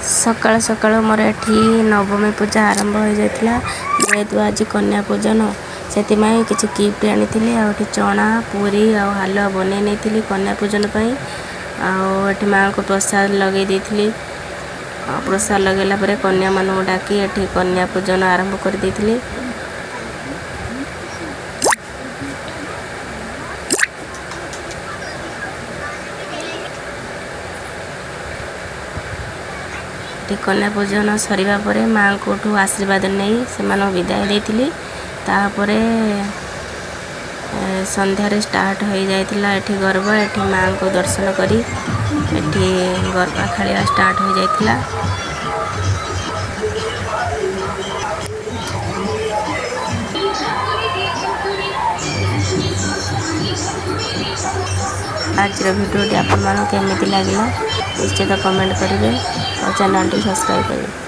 सकाळ सकाळ मोर एठी नवमी पूजा आरंभ हो जाइतिला जेहेतु आज कन्या पूजन से किसी गिफ्ट आनी आठी चना पूरी आ हालुआ बनै नहीं कन्या पूजन आठी माँ को प्रसाद लगे दी प्रसाद लगेला परे कन्या मानू डाकी एठी कन्या पूजन आरंभ कर देइथिली। कन्या पूजन सरिबा परे माँ को आशीर्वाद नहीं से विदाय देइथिली। तापरे संध्यारे स्टार्ट हो जाइतिला एठी गरबा एठी माँ को दर्शन करी एठी गरबा खेलिया स्टार्ट हो जाइतिला। आज भिडियो आपण केमिति लगिला निश्चित कमेंट करेंगे और चैनल सब्सक्राइब करेंगे।